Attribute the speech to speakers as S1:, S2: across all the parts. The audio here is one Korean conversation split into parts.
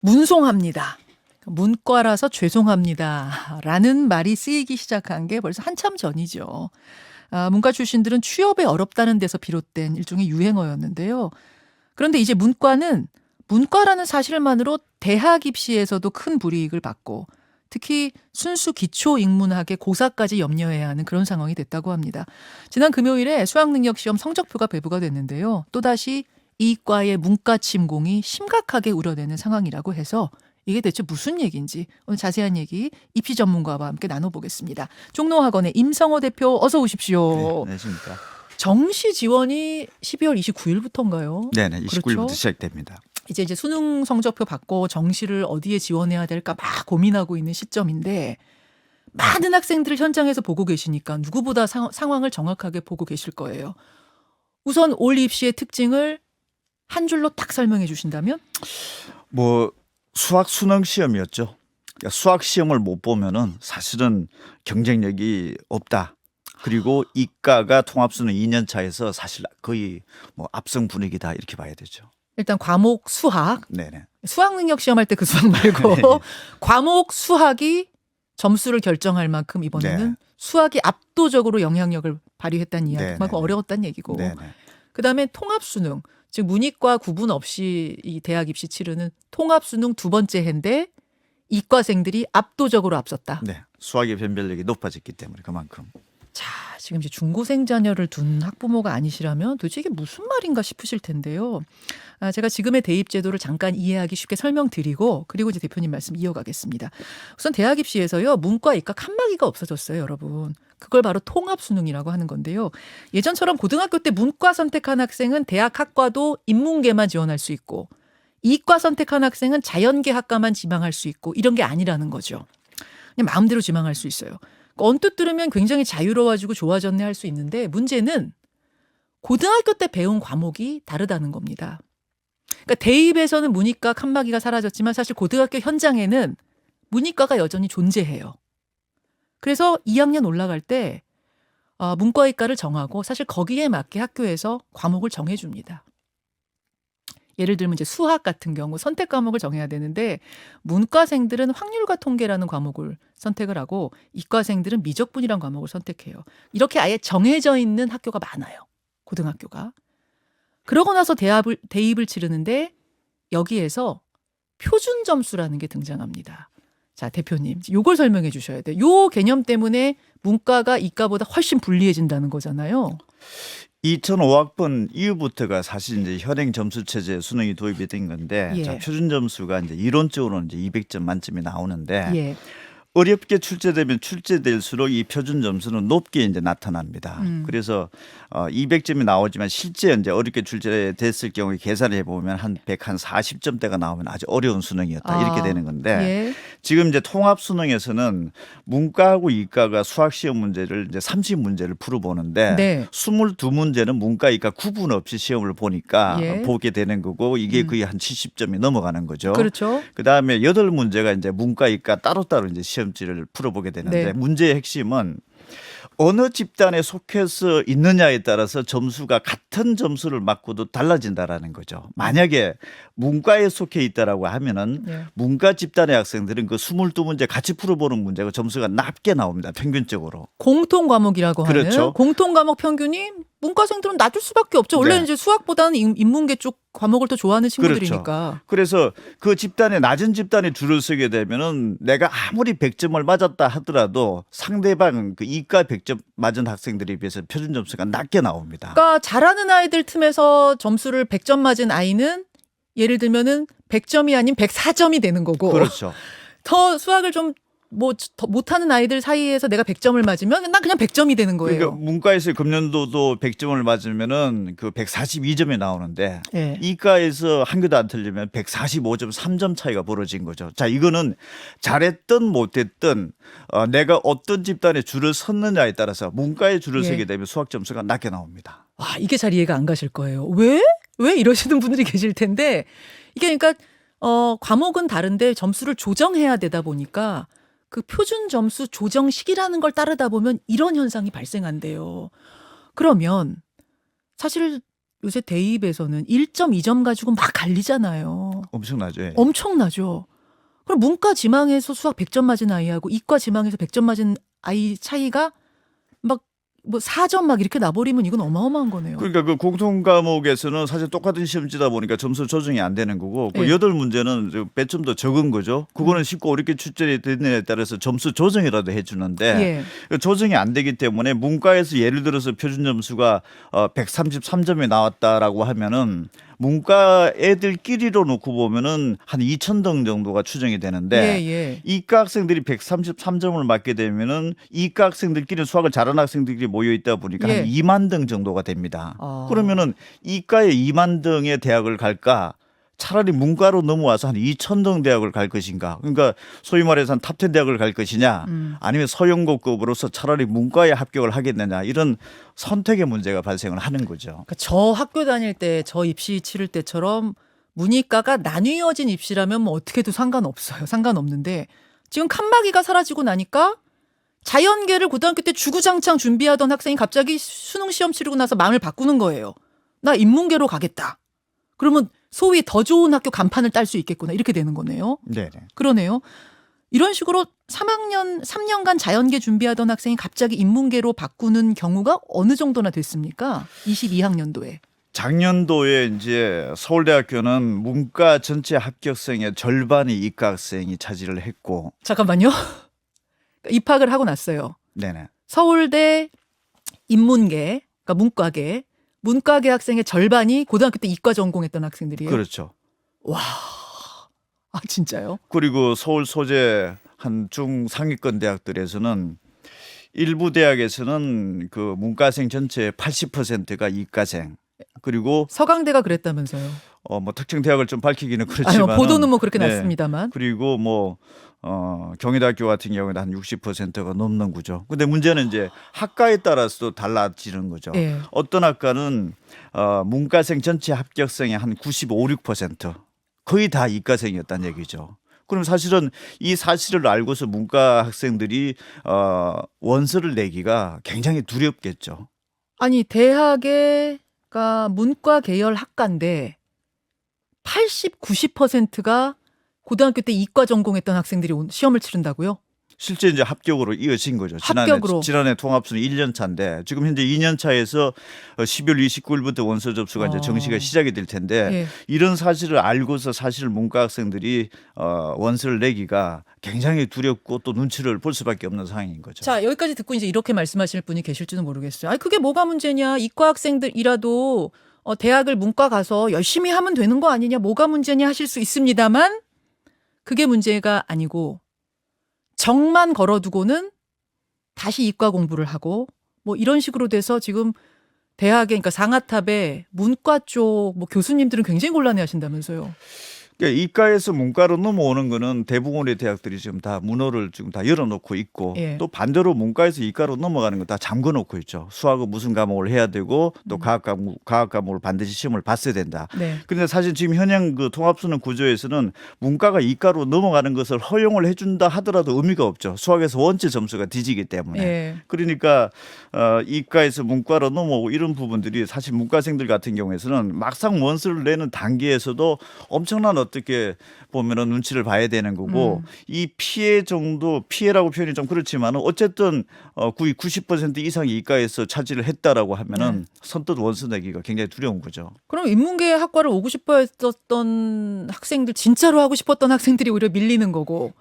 S1: 문송합니다. 문과라서 죄송합니다. 라는 말이 쓰이기 시작한 게 벌써 한참 전이죠. 문과 출신들은 취업에 어렵다는 데서 비롯된 일종의 유행어였는데요. 그런데 이제 문과는 문과라는 사실만으로 대학 입시에서도 큰 불이익을 받고 특히 순수 기초 인문학의 고사까지 염려해야 하는 그런 상황이 됐다고 합니다. 지난 금요일에 수학능력시험 성적표가 배부가 됐는데요. 또다시 이과의 문과 침공이 심각하게 우려되는 상황이라고 해서 이게 대체 무슨 얘기인지 오늘 자세한 얘기 입시 전문가와 함께 나눠보겠습니다. 종로학원의 임성호 대표 어서 오십시오.
S2: 네, 안녕하십니까.
S1: 정시 지원이 12월 29일부터인가요?
S2: 네네, 29일부터
S1: 그렇죠?
S2: 시작됩니다.
S1: 이제 수능 성적표 받고 정시를 어디에 지원해야 될까 막 고민하고 있는 시점인데 많은 학생들을 현장에서 보고 계시니까 누구보다 상황을 정확하게 보고 계실 거예요. 우선 올 입시의 특징을 한 줄로 딱 설명해 주신다면?
S2: 뭐 수학 수능 시험이었죠. 그러니까 수학 시험을 못 보면은 사실은 경쟁력이 없다. 그리고 이과가 통합수능 2년 차에서 사실 거의 뭐 압승 분위기다 이렇게 봐야 되죠.
S1: 일단 과목 수학,
S2: 네네.
S1: 수학 능력 시험할 때 그 수학 말고
S2: 네.
S1: 과목 수학이 점수를 결정할 만큼 이번에는
S2: 네.
S1: 수학이 압도적으로 영향력을 발휘했다는 이야기,
S2: 네,
S1: 그만큼
S2: 네, 네.
S1: 어려웠다는 얘기고.
S2: 네네.
S1: 그다음에 통합수능, 즉 문이과 구분 없이 이 대학 입시 치르는 통합수능 두 번째 해인데 이과생들이 압도적으로 앞섰다.
S2: 네. 수학의 변별력이 높아졌기 때문에 그만큼.
S1: 자, 지금 이제 중고생 자녀를 둔 학부모가 아니시라면 도대체 이게 무슨 말인가 싶으실 텐데요. 제가 지금의 대입 제도를 잠깐 이해하기 쉽게 설명드리고 그리고 이제 대표님 말씀 이어가겠습니다. 우선 대학 입시에서요. 문과, 이과 칸막이가 없어졌어요, 여러분. 그걸 바로 통합 수능이라고 하는 건데요. 예전처럼 고등학교 때 문과 선택한 학생은 대학 학과도 인문계만 지원할 수 있고 이과 선택한 학생은 자연계 학과만 지망할 수 있고 이런 게 아니라는 거죠. 그냥 마음대로 지망할 수 있어요. 언뜻 들으면 굉장히 자유로워지고 좋아졌네 할 수 있는데 문제는 고등학교 때 배운 과목이 다르다는 겁니다. 그러니까 대입에서는 문이과 칸막이가 사라졌지만 사실 고등학교 현장에는 문이과가 여전히 존재해요. 그래서 2학년 올라갈 때 문과 이과를 정하고 사실 거기에 맞게 학교에서 과목을 정해줍니다. 예를 들면 이제 수학 같은 경우 선택 과목을 정해야 되는데 문과생들은 확률과 통계라는 과목을 선택을 하고 이과생들은 미적분이라는 과목을 선택해요. 이렇게 아예 정해져 있는 학교가 많아요. 고등학교가. 그러고 나서 대입을 치르는데 여기에서 표준 점수라는 게 등장합니다. 자, 대표님, 요걸 설명해 주셔야 돼요. 요 개념 때문에 문과가 이과보다 훨씬 불리해진다는 거잖아요.
S2: 2005학번 이후부터가 사실 이제 현행 점수 체제 수능이 도입이 된 건데
S1: 예.
S2: 자, 표준 점수가 이제 이론적으로는 이제 200점 만점이 나오는데
S1: 예.
S2: 어렵게 출제되면 출제될수록 이 표준 점수는 높게 이제 나타납니다. 그래서 200점이 나오지만 실제 이제 어렵게 출제됐을 경우에 계산을 해보면 한 140점대가 나오면 아주 어려운 수능이었다 이렇게 되는 건데
S1: 예.
S2: 지금 이제 통합 수능에서는 문과하고 이과가 수학 시험 문제를 이제 30문제를 풀어보는데
S1: 네.
S2: 22문제는 문과 이과 구분 없이 시험을 보니까
S1: 예.
S2: 보게 되는 거고 이게 거의 한 70점이 넘어가는 거죠.
S1: 그렇죠.
S2: 그다음에 8문제가 이제 문과 이과 따로따로 이제 시험지를 풀어보게 되는데
S1: 네.
S2: 문제의 핵심은 어느 집단에 속해서 있느냐에 따라서 점수가 같은 점수를 맞고도 달라진다라는 거죠. 만약에 문과에 속해 있다라고 하면은
S1: 예.
S2: 문과 집단의 학생들은 그 22문제 같이 풀어보는 문제가 점수가 낮게 나옵니다. 평균적으로.
S1: 공통 과목이라고 하는
S2: 그렇죠.
S1: 공통 과목 평균이 문과생들은 낮을 수밖에 없죠. 원래
S2: 네.
S1: 이제 수학보다는 인문계 쪽 과목을 더 좋아하는 친구들이니까.
S2: 그래서 그 집단에 낮은 집단에 줄을 서게 되면은 내가 아무리 100점을 맞았다 하더라도 상대방 그 이과 100점 맞은 학생들에 비해서 표준 점수가 낮게 나옵니다.
S1: 그러니까 잘하는 아이들 틈에서 점수를 100점 맞은 아이는 예를 들면은 100점이 아닌 104점이 되는 거고.
S2: 그렇죠.
S1: 더 수학을 좀 더 못하는 아이들 사이에서 내가 100점을 맞으면 난 그냥 100점이 되는 거예요.
S2: 그러니까 문과에서 금년도도 100점을 맞으면은 그 142점이 나오는데
S1: 예.
S2: 이과에서 한 개도 안 틀리면 145점 3점 차이가 벌어진 거죠. 자, 이거는 잘했든 못했든 내가 어떤 집단에 줄을 섰느냐에 따라서 문과에 줄을
S1: 예.
S2: 서게 되면 수학 점수가 낮게 나옵니다.
S1: 와, 이게 잘 이해가 안 가실 거예요. 왜? 왜 이러시는 분들이 계실 텐데 이게 그러니까 과목은 다른데 점수를 조정해야 되다 보니까 그 표준 점수 조정식이라는 걸 따르다 보면 이런 현상이 발생한대요. 그러면 사실 요새 대입에서는 1점, 2점 가지고 막 갈리잖아요.
S2: 엄청나죠. 예.
S1: 엄청나죠. 그럼 문과 지망에서 수학 100점 맞은 아이하고 이과 지망에서 100점 맞은 아이 차이가 막 뭐 4점 막 이렇게 나버리면 이건 어마어마한 거네요.
S2: 그러니까 그 공통 과목에서는 사실 똑같은 시험지다 보니까 점수 조정이 안 되는 거고 그
S1: 예.
S2: 8문제는 몇 점 더 적은 거죠. 그거는 쉽고 어렵게 출제이 되느냐에 따라서 점수 조정이라도 해주는데
S1: 예.
S2: 그 조정이 안 되기 때문에 문과에서 예를 들어서 표준 점수가 133점이 나왔다라고 하면은 문과 애들끼리로 놓고 보면은 한 2,000등 정도가 추정이 되는데
S1: 예, 예.
S2: 이과 학생들이 133점을 맞게 되면은 이과 학생들끼리 수학을 잘하는 학생들끼리 모여 있다 보니까
S1: 예.
S2: 한 2만 등 정도가 됩니다.
S1: 아.
S2: 그러면은 이과에 2만 등의 대학을 갈까? 차라리 문과로 넘어와서 한 2,000등 대학을 갈 것인가? 그러니까 소위 말해서 한 탑10 대학을 갈 것이냐? 아니면 서영고급으로서 차라리 문과에 합격을 하겠느냐? 이런 선택의 문제가 발생을 하는 거죠.
S1: 그러니까 저 학교 다닐 때 저 입시 치를 때처럼 문이과가 나뉘어진 입시라면 뭐 어떻게 해도 상관없어요. 상관없는데 지금 칸막이가 사라지고 나니까 자연계를 고등학교 때 주구장창 준비하던 학생이 갑자기 수능 시험 치르고 나서 마음을 바꾸는 거예요. 나 인문계로 가겠다. 그러면 소위 더 좋은 학교 간판을 딸 수 있겠구나. 이렇게 되는 거네요.
S2: 네.
S1: 그러네요. 이런 식으로 3년간 자연계 준비하던 학생이 갑자기 인문계로 바꾸는 경우가 어느 정도나 됐습니까? 22학년도에.
S2: 작년도에 이제 서울대학교는 문과 전체 합격생의 절반이 이과 학생이 차지를 했고,
S1: 잠깐만요. 입학을 하고 났어요.
S2: 네네.
S1: 서울대 인문계, 그러니까 문과계 학생의 절반이 고등학교 때 이과 전공했던 학생들이에요.
S2: 그렇죠.
S1: 와, 아 진짜요?
S2: 그리고 서울 소재 한 중상위권 대학들에서는 일부 대학에서는 그 문과생 전체의 80%가 이과생. 그리고
S1: 서강대가 그랬다면서요.
S2: 뭐 특정 대학을 좀 밝히기는
S1: 아니,
S2: 그렇지만
S1: 보도는 뭐 그렇게 났습니다만.
S2: 그리고 뭐 경희대학교 같은 경우는 한 60%가 넘는 구조. 근데 문제는 이제 학과에 따라서도 달라지는 거죠.
S1: 예.
S2: 어떤 학과는 문과생 전체 합격생의 한 95, 6% 거의 다 이과생이었다는 얘기죠. 그럼 사실은 이 사실을 알고서 문과 학생들이 원서를 내기가 굉장히 두렵겠죠.
S1: 아니 대학가 문과 계열 학과인데 80, 90%가 고등학교 때 이과 전공했던 학생들이 시험을 치른다고요?
S2: 실제 이제 합격으로 이어진 거죠.
S1: 합격으로.
S2: 지난해 통합수는 1년 차인데 지금 현재 2년 차에서 12월 29일부터 원서 접수가 이제 정시가 시작이 될 텐데
S1: 예.
S2: 이런 사실을 알고서 사실 문과 학생들이 원서를 내기가 굉장히 두렵고 또 눈치를 볼 수밖에 없는 상황인 거죠.
S1: 자, 여기까지 듣고 이제 이렇게 말씀하실 분이 계실지는 모르겠어요. 아니, 그게 뭐가 문제냐. 이과 학생들이라도 대학을 문과 가서 열심히 하면 되는 거 아니냐. 뭐가 문제냐 하실 수 있습니다만 그게 문제가 아니고 정만 걸어두고는 다시 이과 공부를 하고 뭐 이런 식으로 돼서 지금 대학에 그러니까 상아탑에 문과 쪽 뭐 교수님들은 굉장히 곤란해 하신다면서요.
S2: 그러니까 이과에서 문과로 넘어오는 거는 대부분의 대학들이 지금 다 문호를 지금 다 열어놓고 있고
S1: 예.
S2: 또 반대로 문과에서 이과로 넘어가는 거 다 잠궈놓고 있죠. 수학은 무슨 과목을 해야 되고 또 과학 과목을 반드시 시험을 봤어야 된다.
S1: 네.
S2: 그런데 사실 지금 현행 그 통합수능 구조에서는 문과가 이과로 넘어가는 것을 허용을 해준다 하더라도 의미가 없죠. 수학에서 원체 점수가 뒤지기 때문에.
S1: 예.
S2: 그러니까 이과에서 문과로 넘어오고 이런 부분들이 사실 문과생들 같은 경우에서는 막상 원서를 내는 단계에서도 엄청난 어떻게 보면은 눈치를 봐야 되는 거고 이 피해 정도 피해라고 표현이 좀 그렇지만 어쨌든 90% 이상이 이과에서 차지를 했다라고 하면은 선뜻 원서 내기가 굉장히 두려운 거죠.
S1: 그럼 인문계 학과를 오고 싶어 했었던 학생들 진짜로 하고 싶었던 학생들이 오히려 밀리는 거고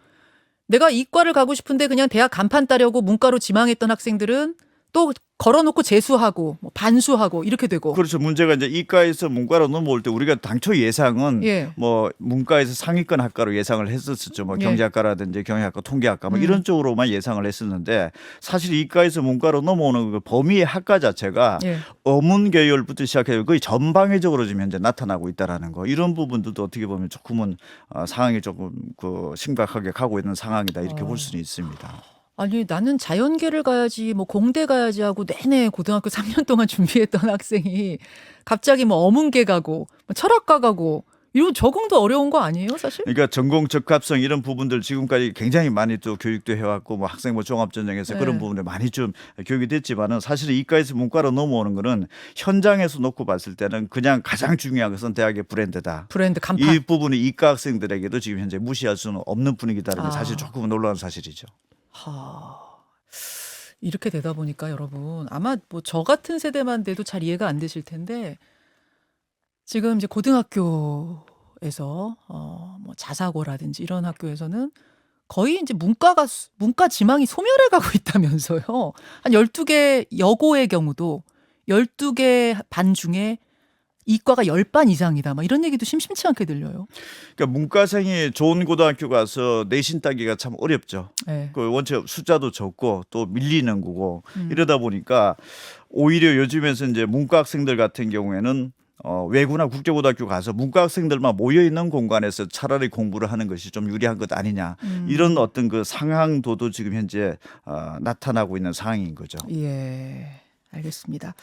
S1: 내가 이과를 가고 싶은데 그냥 대학 간판 따려고 문과로 지망했던 학생들은 또 걸어놓고 재수하고 뭐 반수하고 이렇게 되고.
S2: 그렇죠. 문제가 이제 이과에서 문과로 넘어올 때 우리가 당초 예상은
S1: 예.
S2: 뭐 문과에서 상위권 학과로 예상을 했었죠. 뭐
S1: 예.
S2: 경제학과라든지 경영학과, 통계학과 뭐 이런 쪽으로만 예상을 했었는데 사실 이과에서 문과로 넘어오는 그 범위의 학과 자체가
S1: 예.
S2: 어문 계열부터 시작해서 거의 전방위적으로 지금 현재 나타나고 있다라는 거. 이런 부분들도 어떻게 보면 조금은 상황이 조금 그 심각하게 가고 있는 상황이다 이렇게 볼 수는 있습니다.
S1: 아니 나는 자연계를 가야지 뭐 공대 가야지 하고 내내 고등학교 3년 동안 준비했던 학생이 갑자기 뭐 어문계 가고 뭐 철학과 가고 이런 적응도 어려운 거 아니에요, 사실?
S2: 그러니까 전공 적합성 이런 부분들 지금까지 굉장히 많이 또 교육도 해왔고 뭐 학생부 종합전형에서
S1: 네.
S2: 그런 부분에 많이 좀 교육이 됐지만은 사실 이과에서 문과로 넘어오는 거는 현장에서 놓고 봤을 때는 그냥 가장 중요한 것은 대학의 브랜드다.
S1: 브랜드 간판.
S2: 이 부분이 이과 학생들에게도 지금 현재 무시할 수는 없는 분위기다는 게
S1: 아.
S2: 사실 조금 놀라운 사실이죠.
S1: 하... 이렇게 되다 보니까 여러분 아마 뭐 저 같은 세대만 돼도 잘 이해가 안 되실 텐데 지금 이제 고등학교에서 뭐 자사고라든지 이런 학교에서는 거의 이제 문과 지망이 소멸해 가고 있다면서요. 한 12개 여고의 경우도 12개 반 중에 이과가 10반 이상이다. 막 이런 얘기도 심심치 않게 들려요.
S2: 그러니까 문과생이 좋은 고등학교 가서 내신 따기가 참 어렵죠.
S1: 네.
S2: 그 원체 숫자도 적고 또 밀리는 거고
S1: 음.
S2: 이러다 보니까 오히려 요즘에서 이제 문과 학생들 같은 경우에는 외고나 국제고등학교 가서 문과 학생들만 모여 있는 공간에서 차라리 공부를 하는 것이 좀 유리한 것 아니냐 이런 어떤 그 상황도도 지금 현재 나타나고 있는 상황인 거죠.
S1: 예. 알겠습니다.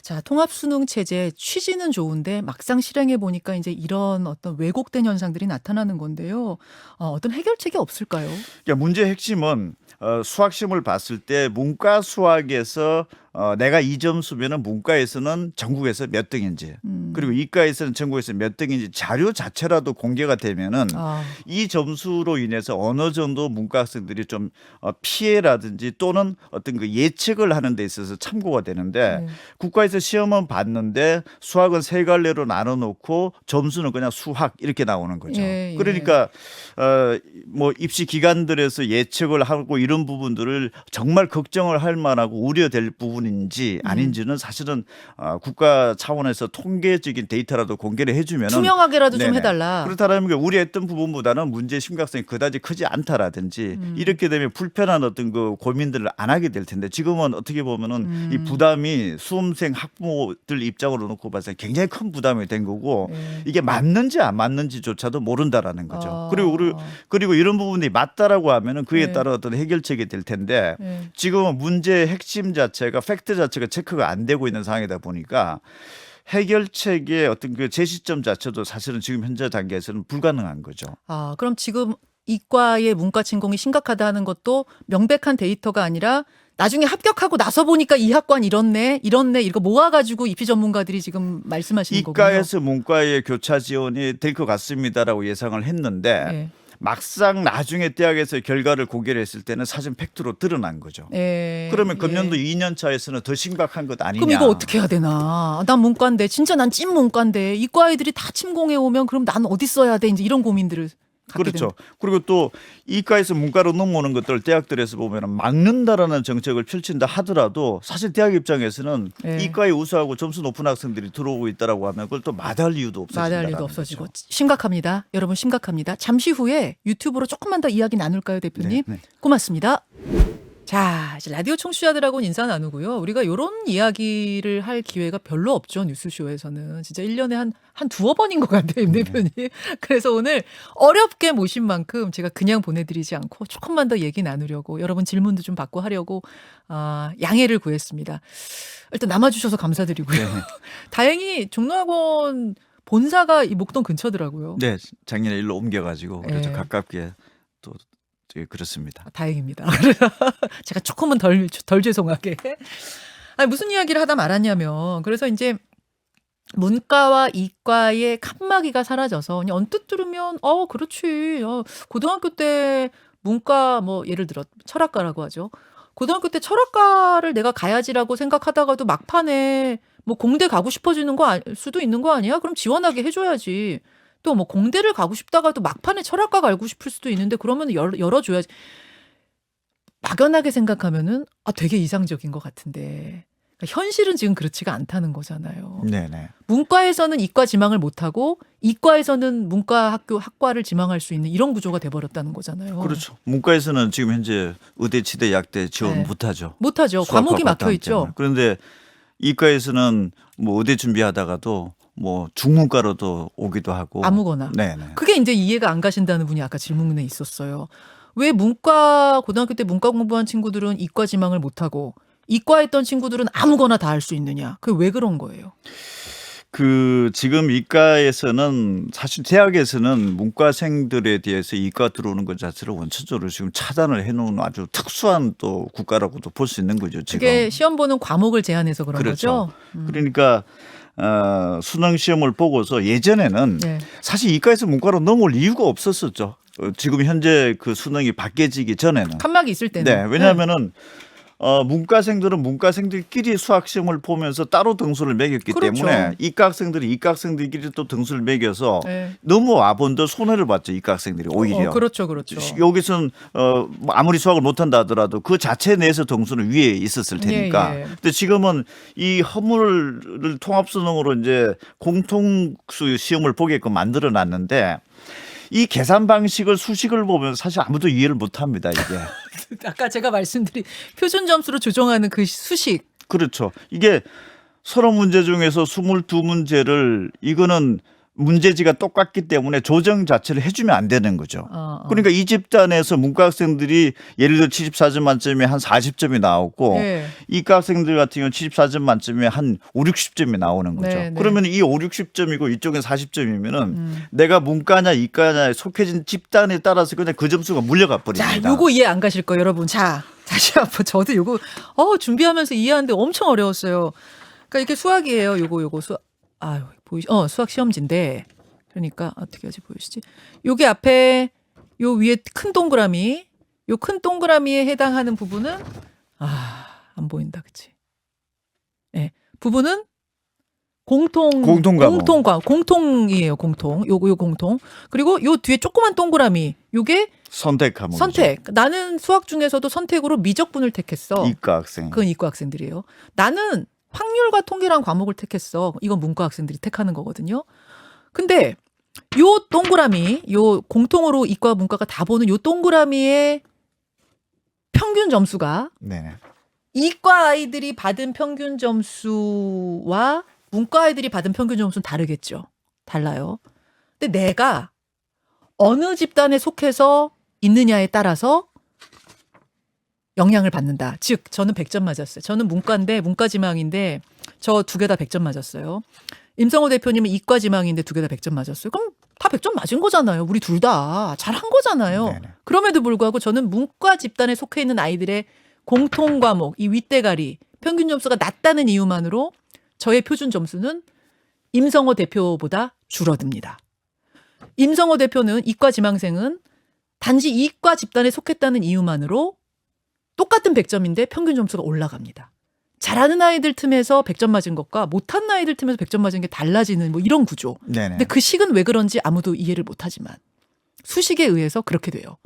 S1: 자, 통합수능 체제 취지는 좋은데 막상 실행해 보니까 이제 이런 어떤 왜곡된 현상들이 나타나는 건데요. 어떤 해결책이 없을까요?
S2: 그러니까 문제의 핵심은 수학 시험을 봤을 때 문과 수학에서 내가 이 점수면은 문과에서는 전국에서 몇 등인지 그리고 이과에서는 전국에서 몇 등인지 자료 자체라도 공개가 되면은
S1: 아,
S2: 이 점수로 인해서 어느 정도 문과 학생들이 좀 피해라든지 또는 어떤 그 예측을 하는 데 있어서 참고가 되는데
S1: 네.
S2: 국가에서 시험은 봤는데 수학은 세 갈래로 나눠 놓고 점수는 그냥 수학 이렇게 나오는 거죠.
S1: 예, 예.
S2: 그러니까 뭐 입시 기관들에서 예측을 하고 이런 부분들을 정말 걱정을 할 만하고 우려될 부분인지 아닌지는 사실은 국가 차원에서 통계적인 데이터라도 공개를 해주면
S1: 투명하게라도 좀 해달라.
S2: 그렇다면 우려했던 부분보다는 문제의 심각성이 그다지 크지 않다라든지 이렇게 되면 불편한 어떤 그 고민들을 안 하게 될 텐데 지금은 어떻게 보면은 이 부담이 수험생 학부모들 입장으로 놓고 봤을 때 굉장히 큰 부담이 된 거고
S1: 네.
S2: 이게 맞는지 안 맞는지조차도 모른다라는 거죠.
S1: 아.
S2: 그리고 이런 부분이 맞다라고 하면은 그에
S1: 네.
S2: 따라 어떤 해결책이 될 텐데
S1: 네.
S2: 지금은 문제의 핵심 자체가 팩트 자체가 체크가 안 되고 있는 상황이다 보니까 해결책의 어떤 그 제시점 자체도 사실은 지금 현재 단계에서는 불가능한 거죠.
S1: 아, 그럼 지금 이과의 문과 침공이 심각하다는 것도 명백한 데이터가 아니라 나중에 합격하고 나서 보니까 이 학과는 이렇네 이거 모아가지고 입시 전문가들이 지금 말씀하시는 거군요.
S2: 이과에서 문과의 교차 지원이 될 것 같습니다라고 예상을 했는데
S1: 네.
S2: 막상 나중에 대학에서 결과를 공개를 했을 때는 사실 팩트로 드러난 거죠.
S1: 예,
S2: 그러면
S1: 예.
S2: 금년도 2년 차에서는 더 심각한 것 아니냐.
S1: 그럼 이거 어떻게 해야 되나? 난 문과인데 진짜 난 찐 문과인데 이과 애들이 다 침공해 오면 그럼 난 어디 써야 돼? 이제 이런 고민들을 갖게
S2: 그렇죠. 그리고 또 이과에서 문과로 넘어오는 것들 대학들에서 보면 막는다라는 정책을 펼친다 하더라도 사실 대학 입장에서는
S1: 네.
S2: 이과에 우수하고 점수 높은 학생들이 들어오고 있다라고 하면 그걸 또 마다할 이유도 없어진다는
S1: 마다할 일도 없어지고
S2: 거죠.
S1: 심각합니다. 여러분 심각합니다. 잠시 후에 유튜브로 조금만 더 이야기 나눌까요, 대표님?
S2: 네, 네.
S1: 고맙습니다. 자, 이제 라디오 청취자들하고는 인사 나누고요. 우리가 이런 이야기를 할 기회가 별로 없죠. 뉴스쇼에서는. 진짜 1년에 한 두어 번인 것 같아요, 임 대표님. 그래서 오늘 어렵게 모신 만큼 제가 그냥 보내드리지 않고 조금만 더 얘기 나누려고 여러분 질문도 좀 받고 하려고 양해를 구했습니다. 일단 남아주셔서 감사드리고요.
S2: 네.
S1: 다행히 종로학원 본사가 이 목동 근처더라고요.
S2: 네, 작년에 일로 옮겨가지고 그래서
S1: 네.
S2: 가깝게 또 되게 그렇습니다.
S1: 다행입니다. 제가 조금은 덜 죄송하게. 아니, 무슨 이야기를 하다 말았냐면, 그래서 이제 문과와 이과의 칸막이가 사라져서 그냥 언뜻 들으면, 그렇지. 고등학교 때 문과, 뭐, 예를 들어 철학과라고 하죠. 고등학교 때 철학과를 내가 가야지라고 생각하다가도 막판에 뭐 공대 가고 싶어지는 거 수도 있는 거 아니야? 그럼 지원하게 해줘야지. 또 뭐 공대를 가고 싶다가도 막판에 철학과 가고 싶을 수도 있는데 그러면 열어줘야지. 막연하게 생각하면은 되게 이상적인 것 같은데 그러니까 현실은 지금 그렇지가 않다는 거잖아요.
S2: 네네.
S1: 문과에서는 이과 지망을 못하고 이과에서는 문과 학과를 지망할 수 있는 이런 구조가 돼버렸다는 거잖아요.
S2: 그렇죠. 문과에서는 지금 현재 의대, 치대, 약대 지원
S1: 네.
S2: 못하죠.
S1: 못하죠.
S2: 수학과
S1: 과목이 막혀
S2: 과탐
S1: 있죠.
S2: 때문에. 그런데 이과에서는 뭐 의대 준비하다가도 뭐 중문과로도 오기도 하고
S1: 아무거나.
S2: 네네.
S1: 그게 이제 이해가 안 가신다는 분이 아까 질문에 있었어요. 왜 고등학교 때 문과 공부한 친구들은 이과 지망을 못하고 이과 했던 친구들은 아무거나 다 할 수 있느냐. 그게 왜 그런 거예요?
S2: 지금 이과에서는 사실 대학에서는 문과생들에 대해서 이과 들어오는 것 자체를 원천적으로 지금 차단을 해놓은 아주 특수한 또 국가라고도 볼 수 있는 거죠. 지금.
S1: 그게 시험 보는 과목을 제한해서 그런
S2: 그렇죠.
S1: 거죠.
S2: 그러니까 수능 시험을 보고서 예전에는
S1: 네.
S2: 사실 이과에서 문과로 넘어올 이유가 없었었죠. 지금 현재 그 수능이 바뀌어지기 전에는.
S1: 칸막이 있을 때는.
S2: 네, 왜냐하면은 문과생들은 문과생들끼리 수학 시험을 보면서 따로 등수를 매겼기
S1: 그렇죠.
S2: 때문에 이과 학생들이 이과 학생들끼리 또 등수를 매겨서
S1: 네.
S2: 너무 와본들 손해를 봤죠. 이과 학생들이 오히려.
S1: 그렇죠, 그렇죠.
S2: 여기서는 뭐 아무리 수학을 못한다 하더라도 그 자체 내에서 등수는 위에 있었을 테니까.
S1: 예, 예.
S2: 근데 지금은 이 허물을 통합수능으로 이제 공통수 시험을 보게끔 만들어 놨는데 이 계산 방식을 수식을 보면 사실 아무도 이해를 못 합니다, 이게.
S1: 아까 제가 말씀드린 표준 점수로 조정하는 그 수식.
S2: 그렇죠. 이게 서너 문제 중에서 22문제를 이거는 문제지가 똑같기 때문에 조정 자체를 해주면 안 되는 거죠. 그러니까 이 집단에서 문과 학생들이 예를 들어 74점 만점에 한 40점이 나오고
S1: 네.
S2: 이과 학생들 같은 경우는 74점 만점에 한 5, 60점이 나오는 거죠.
S1: 네, 네.
S2: 그러면 이 5, 60점이고 이쪽엔 40점이면은 내가 문과냐 이과냐에 속해진 집단에 따라서 그냥 그 점수가 물려가 버립니다.
S1: 자, 요거 이해 안 가실 거예요, 여러분. 자, 다시 한번 저도 요거 준비하면서 이해하는데 엄청 어려웠어요. 그러니까 이게 수학이에요. 요거 수학. 아유, 수학 시험지인데. 그러니까 어떻게 하지 보이시지? 요게 앞에 요 위에 큰 동그라미, 요 큰 동그라미에 해당하는 부분은 안 보인다. 그치? 예. 부분은 공통이에요, 공통. 요거 공통. 그리고 요 뒤에 조그만 동그라미. 요게
S2: 선택 과목이죠.
S1: 선택. 나는 수학 중에서도 선택으로 미적분을 택했어.
S2: 이과 학생.
S1: 그건 이과 학생들이에요. 나는 확률과 통계란 과목을 택했어. 이건 문과 학생들이 택하는 거거든요. 근데 요 동그라미, 요 공통으로 이과 문과가 다 보는 요 동그라미의 평균 점수가
S2: 네.
S1: 이과 아이들이 받은 평균 점수와 문과 아이들이 받은 평균 점수는 다르겠죠. 달라요. 근데 내가 어느 집단에 속해서 있느냐에 따라서 영향을 받는다. 즉 저는 100점 맞았어요. 저는 문과인데 문과지망인데 저 두 개 다 100점 맞았어요. 임성호 대표님은 이과지망인데 두 개 다 100점 맞았어요. 그럼 다 100점 맞은 거잖아요. 우리 둘 다 잘한 거잖아요.
S2: 네네.
S1: 그럼에도 불구하고 저는 문과 집단에 속해 있는 아이들의 공통 과목, 이 윗대가리 평균 점수가 낮다는 이유만으로 저의 표준 점수는 임성호 대표보다 줄어듭니다. 임성호 대표는 이과 지망생은 단지 이과 집단에 속했다는 이유만으로 똑같은 100점인데 평균 점수가 올라갑니다. 잘하는 아이들 틈에서 100점 맞은 것과 못하는 아이들 틈에서 100점 맞은 게 달라지는 뭐 이런 구조.
S2: 네네.
S1: 근데 그 식은 왜 그런지 아무도 이해를 못하지만 수식에 의해서 그렇게 돼요.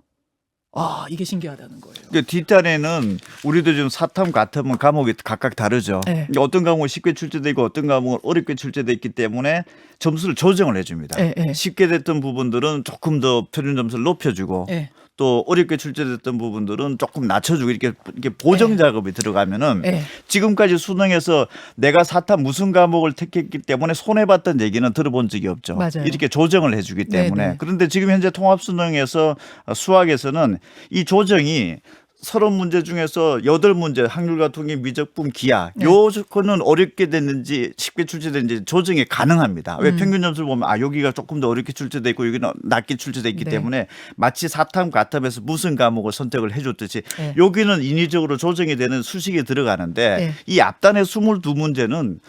S1: 이게 신기하다는 거예요.
S2: 그 뒷단에는 우리도 지금 사탐, 과탐은 과목이 각각 다르죠.
S1: 네.
S2: 어떤 과목은 쉽게 출제되고 어떤 과목은 어렵게 출제돼 있기 때문에 점수를 조정을 해줍니다.
S1: 네.
S2: 쉽게 됐던 부분들은 조금 더 표준 점수를 높여주고
S1: 네.
S2: 또 어렵게 출제됐던 부분들은 조금 낮춰주고 이렇게 보정 작업이 들어가면은
S1: 네.
S2: 지금까지 수능에서 내가 사탐 무슨 과목을 택했기 때문에 손해봤던 얘기는 들어본 적이 없죠.
S1: 맞아요.
S2: 이렇게 조정을 해주기 때문에.
S1: 네네.
S2: 그런데 지금 현재 통합수능에서 수학에서는 이 조정이 30문제 중에서 8문제 확률과 통계 미적분 기하
S1: 네.
S2: 요거는 어렵게 됐는지 쉽게 출제됐는지 조정이 가능합니다. 왜 평균 점수를 보면 여기가 조금 더 어렵게 출제돼 있고 여기는 낮게 출제돼 있기
S1: 네.
S2: 때문에 마치 사탐 과탐에서 무슨 과목을 선택을 해줬듯이
S1: 네.
S2: 여기는 인위적으로 조정이 되는 수식이 들어가는데
S1: 네.
S2: 이 앞단의 22문제는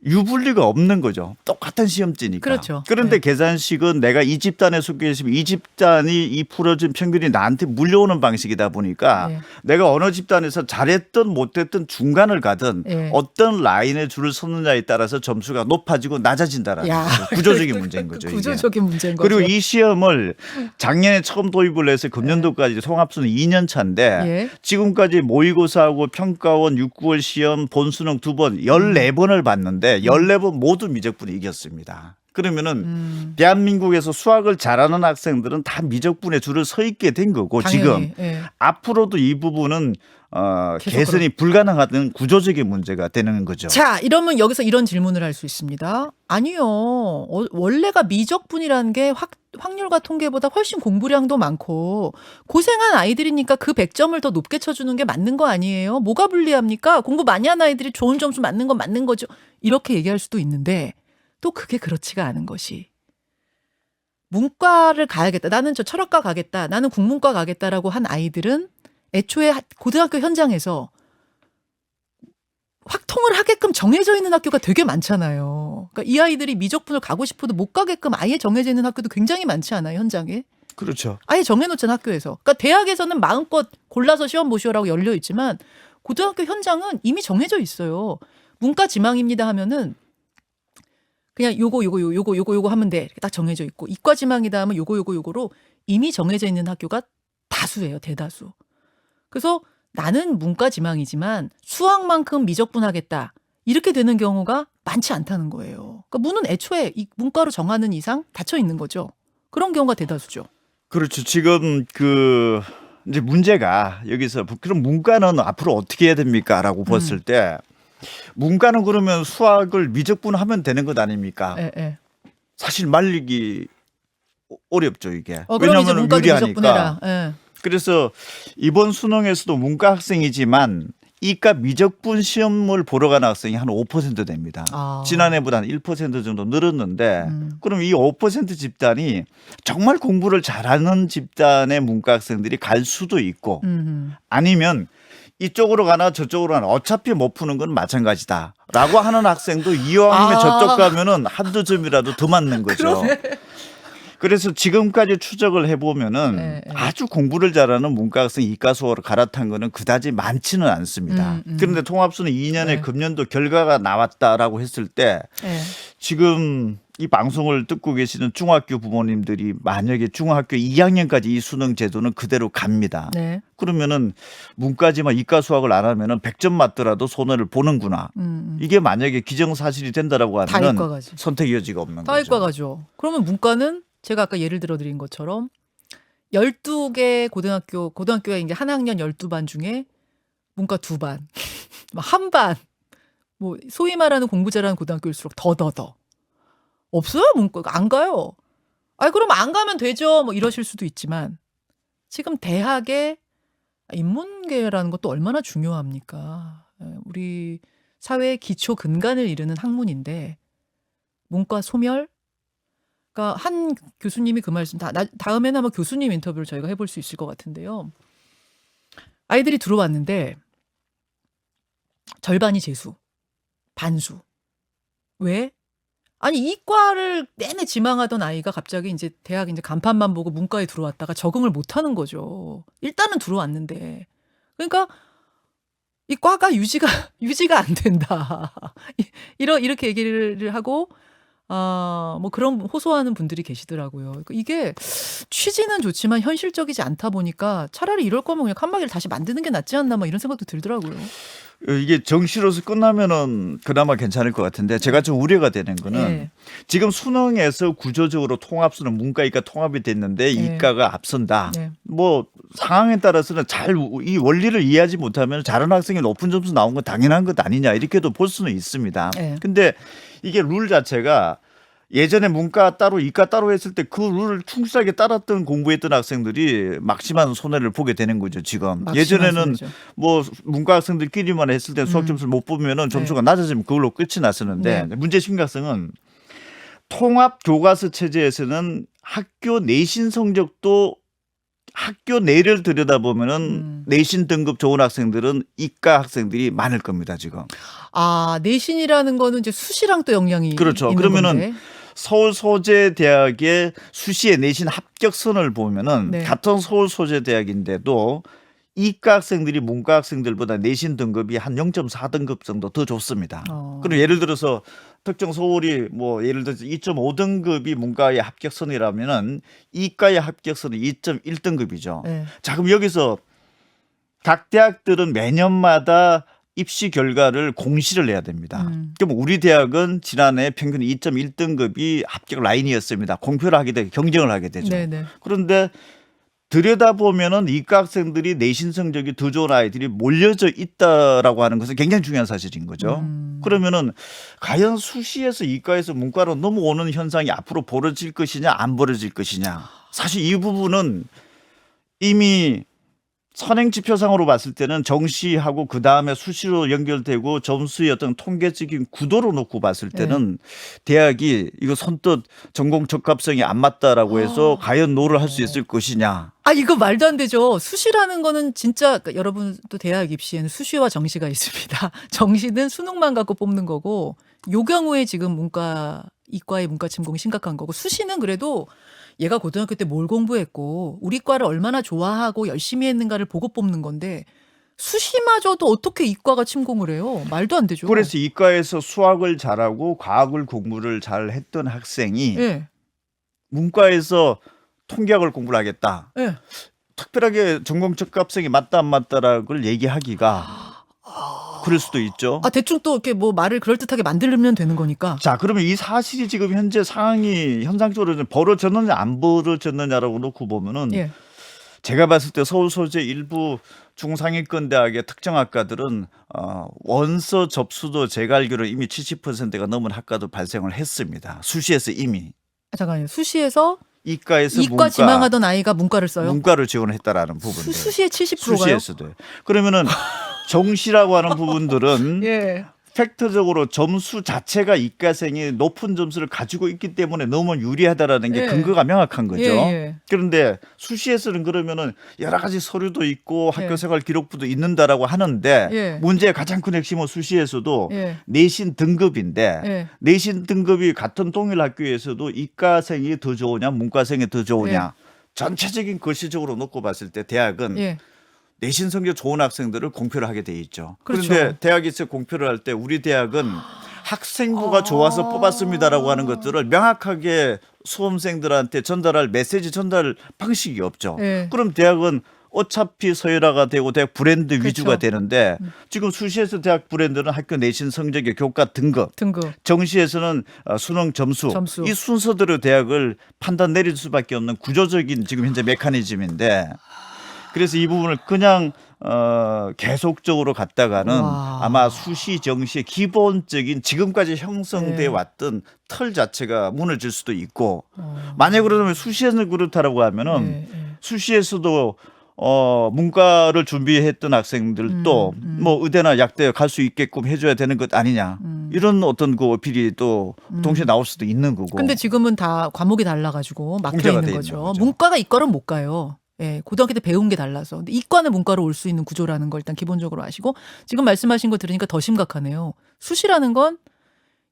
S2: 유불리가 없는 거죠. 똑같은 시험지니까.
S1: 그렇죠.
S2: 그런데
S1: 네.
S2: 계산식은 내가 이 집단에 속해 있으면 이 집단이 이 풀어진 평균이 나한테 물려오는 방식이다 보니까
S1: 네.
S2: 내가 어느 집단에서 잘했든 못했든 중간을 가든
S1: 네.
S2: 어떤 라인에 줄을 섰느냐에 따라서 점수가 높아지고 낮아진다라는
S1: 야.
S2: 거죠. 구조적인 문제인 거죠. 이게.
S1: 구조적인 문제인 거죠.
S2: 그리고 이 시험을 작년에 처음 도입을 해서 금년도까지 통합수능 2년 차인데
S1: 예.
S2: 지금까지 모의고사하고 평가원 6개월 시험 본수능 2번 14번을 봤는데 14번 모두 미적분이 이겼습니다. 그러면은 대한민국에서 수학을 잘하는 학생들은 다 미적분에 줄을 서 있게 된 거고
S1: 당연히.
S2: 지금
S1: 예.
S2: 앞으로도 이 부분은
S1: 계속
S2: 개선이 불가능하다는 구조적인 문제가 되는 거죠.
S1: 자, 이러면 여기서 이런 질문을 할 수 있습니다. 아니요. 원래가 미적분이라는 게 확률과 통계보다 훨씬 공부량도 많고 고생한 아이들이니까 그 100점을 더 높게 쳐주는 게 맞는 거 아니에요? 뭐가 불리합니까? 공부 많이 한 아이들이 좋은 점수 맞는 건 맞는 거죠. 이렇게 얘기할 수도 있는데 또 그게 그렇지가 않은 것이 문과를 가야겠다. 나는 저 철학과 가겠다. 나는 국문과 가겠다라고 한 아이들은 애초에 고등학교 현장에서 확통을 하게끔 정해져 있는 학교가 되게 많잖아요. 그러니까 이 아이들이 미적분을 가고 싶어도 못 가게끔 아예 정해져 있는 학교도 굉장히 많지 않아요, 현장에?
S2: 그렇죠.
S1: 아예 정해놓잖아, 학교에서. 그러니까 대학에서는 마음껏 골라서 시험 보시오라고 열려 있지만 고등학교 현장은 이미 정해져 있어요. 문과 지망입니다 하면은 그냥 요거 하면 돼. 이렇게 딱 정해져 있고 이과 지망이다 하면 요거로 이미 정해져 있는 학교가 다수예요, 대다수. 그래서 나는 문과 지망이지만 수학만큼 미적분하겠다. 이렇게 되는 경우가 많지 않다는 거예요. 그러니까 문은 애초에 이 문과로 정하는 이상 닫혀 있는 거죠. 그런 경우가 대다수죠.
S2: 그렇죠. 지금 그 이제 문제가 여기서 그럼 문과는 앞으로 어떻게 해야 됩니까?라고 봤을 때 문과는 그러면 수학을 미적분하면 되는 것 아닙니까?
S1: 예, 예.
S2: 사실 말리기 어렵죠 이게.
S1: 그럼 이제
S2: 왜냐하면
S1: 문과도
S2: 유리하니까.
S1: 미적분해라. 예.
S2: 그래서 이번 수능에서도 문과 학생이지만 이과 미적분 시험을 보러 가는 학생이 한 5% 됩니다.
S1: 아.
S2: 지난해보다 한 1% 정도 늘었는데 그럼 이 5% 집단이 정말 공부를 잘하는 집단의 문과 학생들이 갈 수도 있고 아니면 이쪽으로 가나 저쪽으로 가나 어차피 못 푸는 건 마찬가지다라고 하는 학생도 이왕이면 저쪽 가면은 한두 점이라도 더 맞는 거죠. 그래서 지금까지 추적을 해보면은
S1: 네, 네.
S2: 아주 공부를 잘하는 문과 학생 이과 수업으로 갈아탄 거는 그다지 많지는 않습니다. 그런데 통합수는 2년에
S1: 네.
S2: 금년도 결과가 나왔다라고 했을 때
S1: 예.
S2: 지금 이 방송을 듣고 계시는 중학교 부모님들이 만약에 중학교 2학년까지 이 수능 제도는 그대로 갑니다.
S1: 네.
S2: 그러면은 문과지만 이과 수학을 안 하면은 100점 맞더라도 손해를 보는구나. 이게 만약에 기정사실이 된다라고
S1: 다
S2: 하면은
S1: 이과 가지.
S2: 선택 여지가 없는
S1: 다
S2: 거죠.
S1: 이과 가죠. 그러면 문과는 제가 아까 예를 들어 드린 것처럼 12개 고등학교에 이제 한 학년 12반 중에 문과 2반, 한 반, 뭐 소위 말하는 공부 잘하는 고등학교일수록 더. 없어요, 문과. 안 가요. 아니, 그럼 안 가면 되죠. 뭐 이러실 수도 있지만 지금 대학의 인문계라는 것도 얼마나 중요합니까? 우리 사회의 기초 근간을 이루는 학문인데 문과 소멸? 그러니까 한 교수님이 그 말씀 다음에는 아마 교수님 인터뷰를 저희가 해볼 수 있을 것 같은데요. 아이들이 들어왔는데 절반이 재수, 반수. 왜? 아니 이과를 내내 지망하던 아이가 갑자기 이제 대학 이제 간판만 보고 문과에 들어왔다가 적응을 못하는 거죠. 일단은 들어왔는데 그러니까 이 과가 유지가 안 된다. 이렇게 얘기를 하고 뭐 그런 호소하는 분들이 계시더라고요. 이게 취지는 좋지만 현실적이지 않다 보니까 차라리 이럴 거면 그냥 칸막이를 다시 만드는 게 낫지 않나 막 이런 생각도 들더라고요.
S2: 이게 정시로서 끝나면은 그나마 괜찮을 것 같은데 제가 좀 우려가 되는 거는
S1: 네.
S2: 지금 수능에서 구조적으로 통합수는 문과 이과 통합이 됐는데 이과가 앞선다.
S1: 네.
S2: 뭐 상황에 따라서는 잘 이 원리를 이해하지 못하면 잘하는 학생이 높은 점수 나온 건 당연한 것 아니냐 이렇게도 볼 수는 있습니다.
S1: 네.
S2: 근데 이게 룰 자체가 예전에 문과 따로 이과 따로 했을 때 그 룰을 충실하게 따랐던 공부했던 학생들이 막심한 손해를 보게 되는 거죠 지금. 예전에는
S1: 손해죠.
S2: 뭐 문과 학생들끼리만 했을 때 수학 점수를 못 보면은 점수가 낮아지면 그걸로 끝이 났었는데 문제 심각성은 통합 교과서 체제에서는 학교 내신 성적도 학교 내를 들여다보면은 내신 등급 좋은 학생들은 이과 학생들이 많을 겁니다 지금.
S1: 내신이라는 거는 이제 수시랑 또 영향이
S2: 그렇죠.
S1: 있는
S2: 그러면은
S1: 건데.
S2: 서울 소재 대학의 수시의 내신 합격선을 보면은
S1: 네.
S2: 같은 서울 소재 대학인데도 이과 학생들이 문과 학생들보다 내신 등급이 한 0.4등급 정도 더 좋습니다. 그리고 예를 들어서 특정 서울이 뭐 예를 들어서 2.5등급이 문과의 합격선이라면은 이과의 합격선은 2.1등급이죠.
S1: 네.
S2: 자, 그럼 여기서 각 대학들은 매년마다 입시 결과를 공시를 해야 됩니다. 그럼 우리 대학은 지난해 평균 2.1등급이 합격 라인이었습니다. 공표를 하게 되고 경쟁을 하게 되죠.
S1: 네네.
S2: 그런데 들여다보면은 이과 학생들이 내신 성적이 더 좋은 아이들이 몰려져 있다라고 하는 것은 굉장히 중요한 사실인 거죠. 그러면은 과연 수시에서 이과에서 문과로 넘어오는 현상이 앞으로 벌어질 것이냐 안 벌어질 것이냐. 사실 이 부분은 이미 선행 지표상으로 봤을 때는 정시하고 그 다음에 수시로 연결되고 점수의 어떤 통계적인 구도로 놓고 봤을 때는 대학이 이거 선뜻 전공 적합성이 안 맞다라고 해서 과연 노를 할 수 있을 것이냐.
S1: 아, 이거 말도 안 되죠. 수시라는 거는 진짜 그러니까 여러분도 대학 입시에는 수시와 정시가 있습니다. 정시는 수능만 갖고 뽑는 거고 요 경우에 지금 이과의 문과 침공이 심각한 거고 수시는 그래도 얘가 고등학교 때 뭘 공부했고 우리 과를 얼마나 좋아하고 열심히 했는가를 보고 뽑는 건데 수시마저도 어떻게 이과가 침공을 해요? 말도 안 되죠.
S2: 그래서 이과에서 수학을 잘하고 과학을 공부를 잘 했던 학생이
S1: 예.
S2: 문과에서 통계학을 공부를 하겠다.
S1: 예.
S2: 특별하게 전공 적합성이 맞다 안 맞다라고 얘기하기가 그럴 수도 있죠.
S1: 아, 대충 또 이렇게 뭐 말을 그럴듯하게 만들면 되는 거니까.
S2: 자, 그러면 이 사실이 지금 현재 상황이 현상적으로 좀 벌어졌느냐 안 벌어졌느냐라고 놓고 보면은
S1: 예.
S2: 제가 봤을 때 서울 소재 일부 중상위권 대학의 특정 학과들은 원서 접수도 제가 알기로 이미 70%가 넘은 학과도 발생을 했습니다. 수시에서 이미
S1: 아, 잠깐만요. 수시에서
S2: 이과에서
S1: 이과 지망하던 아이가 문과를 써요?
S2: 문과를 지원했다라는 부분들.
S1: 수시에 70%가요?
S2: 수시에서도. 그러면은 정시라고 하는 부분들은
S1: 예.
S2: 팩트적으로 점수 자체가 이과생이 높은 점수를 가지고 있기 때문에 너무 유리하다라는 게
S1: 예.
S2: 근거가 명확한 거죠.
S1: 예.
S2: 그런데 수시에서는 그러면은 여러 가지 서류도 있고
S1: 예.
S2: 학교생활 기록부도 있는다라고 하는데
S1: 예.
S2: 문제의 가장 큰 핵심은 수시에서도
S1: 예.
S2: 내신 등급인데
S1: 예.
S2: 내신 등급이 같은 동일 학교에서도 이과생이 더 좋으냐 문과생이 더 좋으냐 전체적인 거시적으로 놓고 봤을 때 대학은
S1: 예.
S2: 내신 성적 좋은 학생들을 공표를 하게 돼 있죠.
S1: 그렇죠.
S2: 그런데 대학에서 공표를 할 때 우리 대학은 학생부가 좋아서 뽑았습니다라고 하는 것들을 명확하게 수험생들한테 전달할 메시지 전달 방식이 없죠.
S1: 예.
S2: 그럼 대학은 어차피 서열화가 되고 대학 브랜드 위주가
S1: 그렇죠.
S2: 되는데 지금 수시에서 대학 브랜드는 학교 내신 성적의 교과 등급, 정시에서는 수능 점수. 이 순서대로 대학을 판단 내릴 수밖에 없는 구조적인 지금 현재 메커니즘인데 그래서 이 부분을 그냥 계속적으로 갔다가는 아마 수시 정시의 기본적인 지금까지 형성돼 왔던 틀 자체가 무너질 수도 있고 만약 그러면 수시에서는 그렇다라고 하면은 수시에서도 문과를 준비했던 학생들도 뭐 의대나 약대 갈 수 있게끔 해줘야 되는 것 아니냐 이런 어떤 그 어필이 또 동시에 나올 수도 있는 거고.
S1: 근데 지금은 다 과목이 달라가지고 막혀 있는 거죠. 문과가 이과는 못 가요. 예, 고등학교 때 배운 게 달라서. 근데 이과는 문과로 올 수 있는 구조라는 걸 일단 기본적으로 아시고 지금 말씀하신 거 들으니까 더 심각하네요. 수시라는 건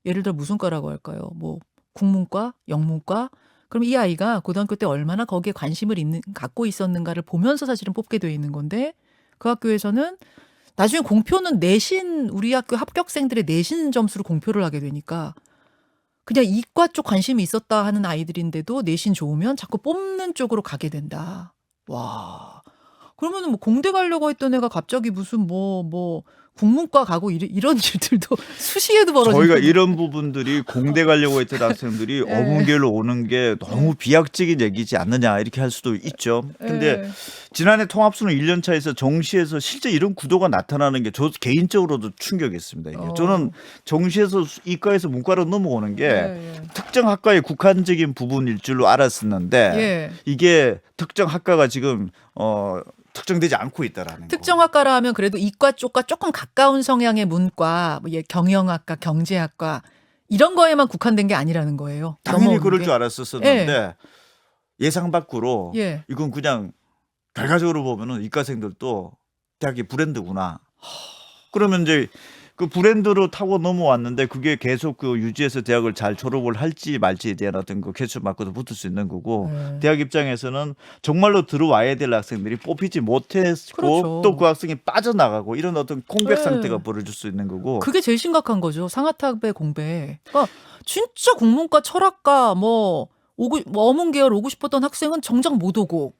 S1: 예를 들어 무슨 과라고 할까요? 뭐 국문과, 영문과. 그럼 이 아이가 고등학교 때 얼마나 거기에 관심을 갖고 있었는가를 보면서 사실은 뽑게 돼 있는 건데 그 학교에서는 나중에 공표는 내신 우리 학교 합격생들의 내신 점수로 공표를 하게 되니까 그냥 이과 쪽 관심이 있었다 하는 아이들인데도 내신 좋으면 자꾸 뽑는 쪽으로 가게 된다. 와. 그러면은 뭐 공대 가려고 했던 애가 갑자기 무슨 뭐 국문과 가고 이런 일들도 수시에도 벌어지고.
S2: 저희가 이런 부분들이 공대 가려고 했던 학생들이 어문계로 오는 게 너무 비약적인 얘기지 않느냐 이렇게 할 수도 있죠. 근데 지난해 통합수능 1년 차에서 정시에서 실제 이런 구도가 나타나는 게 저 개인적으로도 충격이었습니다. 이게. 저는 정시에서 이과에서 문과로 넘어오는 게 특정 학과의 국한적인 부분일 줄로 알았었는데 이게 특정 학과가 지금 특정되지 않고 있다라는
S1: 특정 학과라 하면 그래도 이과 쪽과 조금 가까운 성향의 문과, 뭐 경영학과, 경제학과 이런 거에만 국한된 게 아니라는 거예요.
S2: 당연히 그럴 줄 알았었는데 예상 밖으로 이건 그냥 결과적으로 보면은 이과생들도 대학이 브랜드구나. 그러면 이제 그 브랜드로 타고 넘어왔는데 그게 계속 그 유지해서 대학을 잘 졸업을 할지 말지에 대한 어떤 그 퀘스천 마크도 붙을 수 있는 거고 대학 입장에서는 정말로 들어와야 될 학생들이 뽑히지 못했고 또 그 학생이 빠져나가고 이런 어떤 공백 상태가 벌어질 수 있는 거고
S1: 그게 제일 심각한 거죠. 상하탑의 공백. 그러니까 진짜 국문과 철학과 뭐 어문 계열 오고 싶었던 학생은 정작 못 오고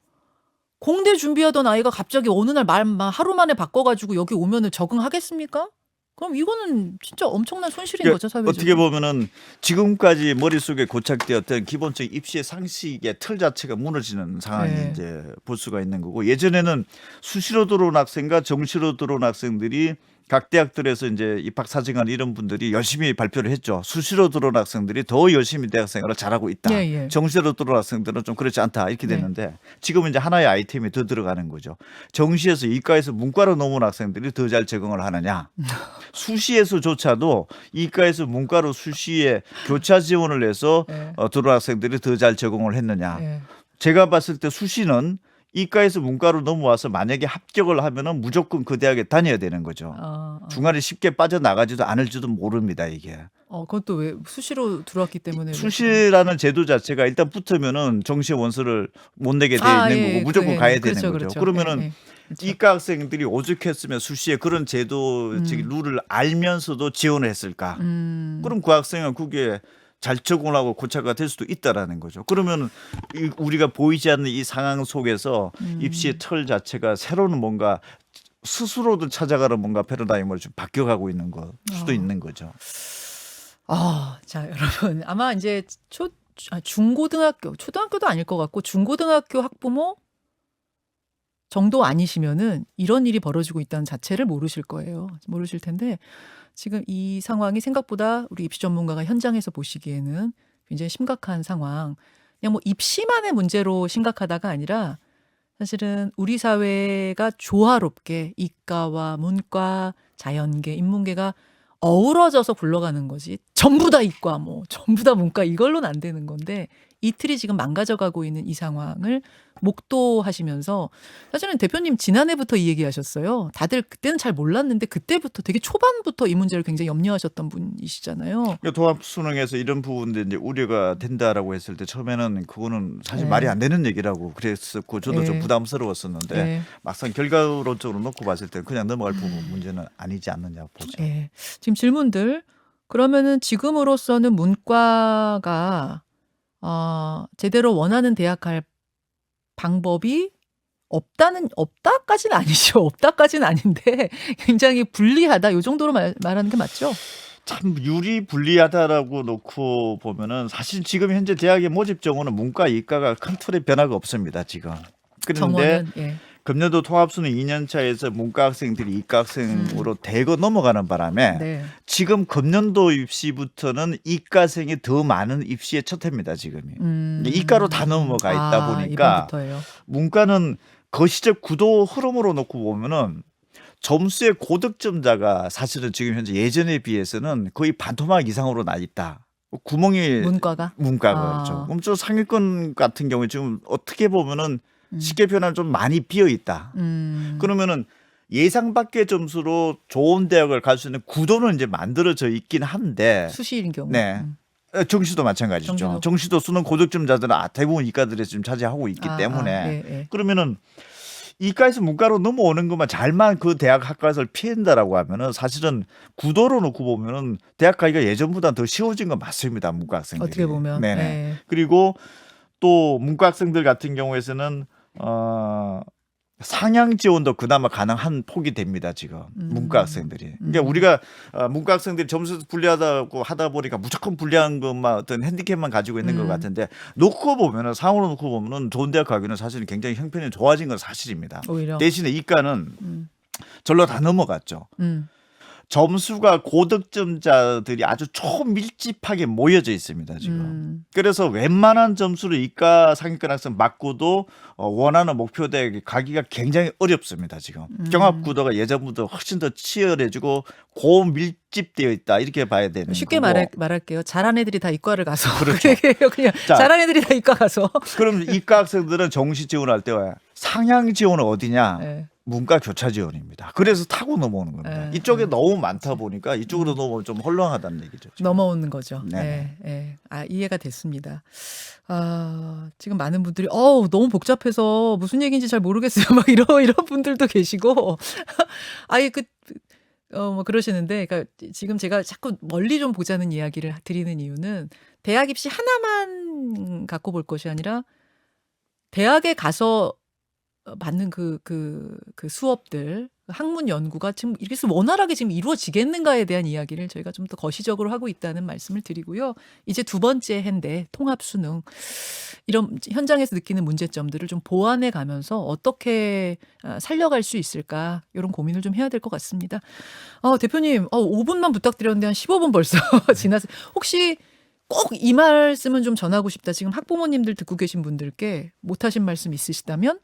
S1: 공대 준비하던 아이가 갑자기 어느 날 말만 하루 만에 바꿔가지고 여기 오면은 적응하겠습니까? 그럼 이거는 진짜 엄청난 손실인 거죠, 사회적으로.
S2: 어떻게 보면은 지금까지 머릿속에 고착되었던 기본적인 입시의 상식의 틀 자체가 무너지는 상황이 이제 볼 수가 있는 거고 예전에는 수시로 들어온 학생과 정시로 들어온 학생들이 각 대학들에서 이제 입학 사정관 이런 분들이 열심히 발표를 했죠. 수시로 들어온 학생들이 더 열심히 대학 생활을 잘하고 있다.
S1: 예, 예.
S2: 정시로 들어온 학생들은 좀 그렇지 않다. 이렇게
S1: 네.
S2: 됐는데 지금은 이제 하나의 아이템이 더 들어가는 거죠. 정시에서 이과에서 문과로 넘어온 학생들이 더 잘 적응을 하느냐. 수시에서조차도 이과에서 문과로 수시에 교차 지원을 해서
S1: 예.
S2: 들어온 학생들이 더 잘 적응을 했느냐.
S1: 예.
S2: 제가 봤을 때 수시는 이과에서 문과로 넘어와서 만약에 합격을 하면은 무조건 그 대학에 다녀야 되는 거죠. 중간에 쉽게 빠져나가지도 않을지도 모릅니다, 이게.
S1: 그것도 왜 수시로 들어왔기 때문에 왜
S2: 수시라는 제도 자체가 일단 붙으면은 정시 원서를 못 내게 돼 있는
S1: 예,
S2: 거고 무조건
S1: 예,
S2: 가야
S1: 그렇죠,
S2: 되는 거죠.
S1: 그렇죠.
S2: 그러면은
S1: 예, 예. 그렇죠.
S2: 이과 학생들이 오죽했으면 수시에 그런 제도 즉 룰을 알면서도 지원을 했을까? 그럼 그 학생은 그게 잘 적응을 하고 고착가 될 수도 있다라는 거죠. 그러면 우리가 보이지 않는 이 상황 속에서 입시의 틀 자체가 새로운 뭔가 스스로도 찾아가는 뭔가 패러다임을 좀 바뀌어가고 있는 걸 수도 있는 거죠.
S1: 자, 여러분 아마 이제 중고등학교, 초등학교도 아닐 것 같고 중고등학교 학부모 정도 아니시면은 이런 일이 벌어지고 있다는 자체를 모르실 거예요. 모르실 텐데 지금 이 상황이 생각보다 우리 입시 전문가가 현장에서 보시기에는 굉장히 심각한 상황. 그냥 뭐 입시만의 문제로 심각하다가 아니라 사실은 우리 사회가 조화롭게 이과와 문과, 자연계, 인문계가 어우러져서 굴러가는 거지. 전부 다 이과, 뭐 전부 다 문과 이걸로는 안 되는 건데 이 틀이 지금 망가져가고 있는 이 상황을 목도하시면서 사실은 대표님 지난해부터 이 얘기하셨어요. 다들 그때는 잘 몰랐는데 그때부터 되게 초반부터 이 문제를 굉장히 염려하셨던 분이시잖아요.
S2: 도합 수능에서 이런 부분들 이제 우려가 된다라고 했을 때 처음에는 그거는 사실
S1: 네.
S2: 말이 안 되는 얘기라고 그랬었고 저도
S1: 네.
S2: 좀 부담스러웠었는데
S1: 네.
S2: 막상 결과론적으로 놓고 봤을 때 그냥 넘어갈 부분 문제는 아니지 않느냐 보죠.
S1: 예. 지금 질문들 그러면은 지금으로서는 문과가 제대로 원하는 대학 갈 방법이 없다까지는 아니죠. 없다까지는 아닌데 굉장히 불리하다. 요 정도로 말하는 게 맞죠?
S2: 참 유리불리하다라고 놓고 보면은 사실 지금 현재 대학의 모집 정원은 문과, 이과가 큰 틀의 변화가 없습니다. 지금. 그런데
S1: 정원은 예.
S2: 금년도 통합수능 2년 차에서 문과 학생들이 이과 학생으로 대거 넘어가는 바람에
S1: 네.
S2: 지금 금년도 입시부터는 이과생이 더 많은 입시의 첫 해입니다. 지금이. 이과로 다 넘어가 있다 보니까
S1: 이번부터예요.
S2: 문과는 거시적 구도 흐름으로 놓고 보면은 점수의 고득점자가 사실은 지금 현재 예전에 비해서는 거의 반토막 이상으로 나 있다. 구멍이
S1: 문과가
S2: 그렇죠. 그럼 저 상위권 같은 경우에 지금 어떻게 보면은 쉽게 표현하면 좀 많이 비어 있다. 그러면은 예상 밖의 점수로 좋은 대학을 갈 수 있는 구도는 이제 만들어져 있긴 한데
S1: 수시인 경우.
S2: 네. 정시도 마찬가지죠. 정시도 수능 고득점자들은 대부분 이과들에서 지금 차지하고 있기 때문에
S1: 예.
S2: 그러면은 이과에서 문과로 넘어오는 것만 잘만 그 대학 학과에서 피한다라고 하면은 사실은 구도로 놓고 보면은 대학 가기가 예전보다 더 쉬워진 건 맞습니다. 문과 학생들이.
S1: 어떻게 보면.
S2: 네네.
S1: 예.
S2: 그리고 또 문과 학생들 같은 경우에서는 상향 지원도 그나마 가능한 폭이 됩니다. 지금 문과 학생들이. 그러니까 우리가 문과 학생들이 점수 불리하다고 하다 보니까 무조건 불리한 것만 어떤 핸디캡만 가지고 있는 것 같은데 놓고 보면은 상으로 놓고 보면은 좋은 대학 가기는 사실은 굉장히 형편이 좋아진 건 사실입니다.
S1: 오히려.
S2: 대신에 이과는 절로 다 넘어갔죠. 점수가 고득점자들이 아주 초밀집하게 모여져 있습니다. 지금. 그래서 웬만한 점수를 이과 상위권 학생 맞고도 원하는 목표 대학에 가기가 굉장히 어렵습니다. 지금. 경합 구도가 예전보다 훨씬 더 치열해지고 고밀집되어 있다. 이렇게 봐야 되는
S1: 쉽게
S2: 거고.
S1: 말할게요. 잘한 애들이 다 이과를 가서.
S2: 그렇죠.
S1: 그냥
S2: 자.
S1: 잘한 애들이 다 이과 가서.
S2: 그럼 이과 학생들은 정시 지원할 때 상향 지원은 어디냐?
S1: 예.
S2: 문과 교차 지원입니다. 그래서 타고 넘어오는 겁니다. 이쪽에 너무 많다 보니까 이쪽으로 넘어오면 좀 헐렁하다는 얘기죠. 지금.
S1: 넘어오는 거죠.
S2: 네.
S1: 예. 이해가 됐습니다. 지금 많은 분들이 너무 복잡해서 무슨 얘기인지 잘 모르겠어요. 막 이런 분들도 계시고. 뭐 그러시는데, 그러니까 지금 제가 자꾸 멀리 좀 보자는 이야기를 드리는 이유는 대학 입시 하나만 갖고 볼 것이 아니라 대학에 가서 받는 그 수업들, 학문 연구가 지금 이렇게 해서 원활하게 지금 이루어지겠는가에 대한 이야기를 저희가 좀 더 거시적으로 하고 있다는 말씀을 드리고요. 이제 두 번째 해인데 통합 수능 이런 현장에서 느끼는 문제점들을 좀 보완해 가면서 어떻게 살려갈 수 있을까 이런 고민을 좀 해야 될 것 같습니다. 대표님 5분만 부탁드렸는데 한 15분 벌써 지났어요. 혹시 꼭 이 말씀은 좀 전하고 싶다. 지금 학부모님들 듣고 계신 분들께 못하신 말씀 있으시다면?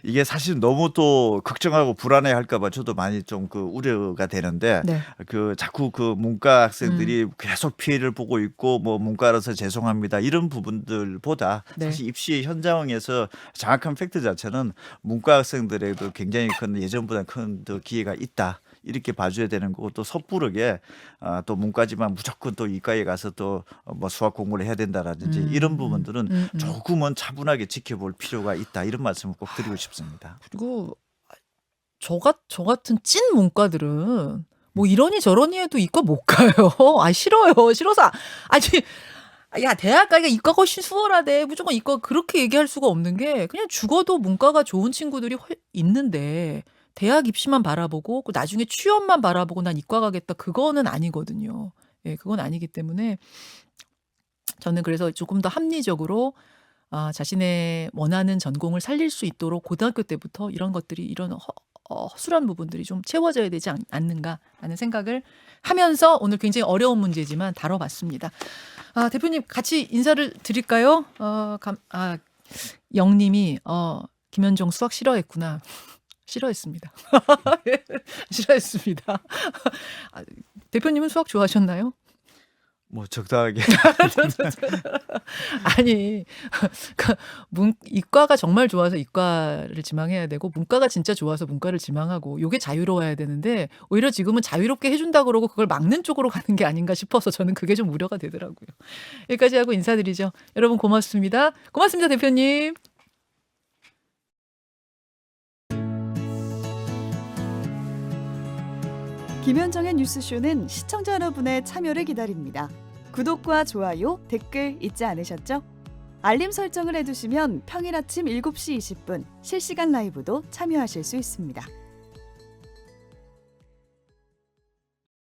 S2: 이게 사실 너무 또 걱정하고 불안해할까 봐 저도 많이 좀 그 우려가 되는데
S1: 네.
S2: 그 자꾸 그 문과 학생들이 계속 피해를 보고 있고 뭐 문과라서 죄송합니다 이런 부분들보다
S1: 네.
S2: 사실 입시 현장에서 정확한 팩트 자체는 문과 학생들에도 굉장히 큰 예전보다 큰 더 기회가 있다. 이렇게 봐줘야 되는 거고 또 섣부르게 또 문과지만 무조건 또 이과에 가서 또 뭐 수학 공부를 해야 된다라든지 이런 부분들은 조금은 차분하게 지켜볼 필요가 있다 이런 말씀을 꼭 드리고 싶습니다.
S1: 그리고 저 같은 찐 문과들은 뭐 이러니 저러니 해도 이과 못 가요. 싫어요. 싫어서 아니 야 대학 가기가 이과가 훨씬 수월하대. 무조건 이과 그렇게 얘기할 수가 없는 게 그냥 죽어도 문과가 좋은 친구들이 있는데 대학 입시만 바라보고 나중에 취업만 바라보고 난 이과 가겠다. 그거는 아니거든요. 예, 그건 아니기 때문에 저는 그래서 조금 더 합리적으로 자신의 원하는 전공을 살릴 수 있도록 고등학교 때부터 이런 것들이 이런 허술한 부분들이 좀 채워져야 되지 않는가 하는 생각을 하면서 오늘 굉장히 어려운 문제지만 다뤄봤습니다. 대표님 같이 인사를 드릴까요? 영님이 김현정 수학 싫어했구나. 싫어했습니다. 싫어했습니다. 대표님은 수학 좋아하셨나요?
S2: 뭐 적당하게
S1: 아니 이과가 정말 좋아서 이과를 지망해야 되고 문과가 진짜 좋아서 문과를 지망하고 요게 자유로워야 되는데 오히려 지금은 자유롭게 해준다 그러고 그걸 막는 쪽으로 가는 게 아닌가 싶어서 저는 그게 좀 우려가 되더라고요. 여기까지 하고 인사드리죠. 여러분 고맙습니다. 고맙습니다 대표님.
S3: 김현정의 뉴스쇼는 시청자 여러분의 참여를 기다립니다. 구독과 좋아요, 댓글 잊지 않으셨죠? 알림 설정을 해두시면 평일 아침 7시 20분 실시간 라이브도 참여하실 수 있습니다.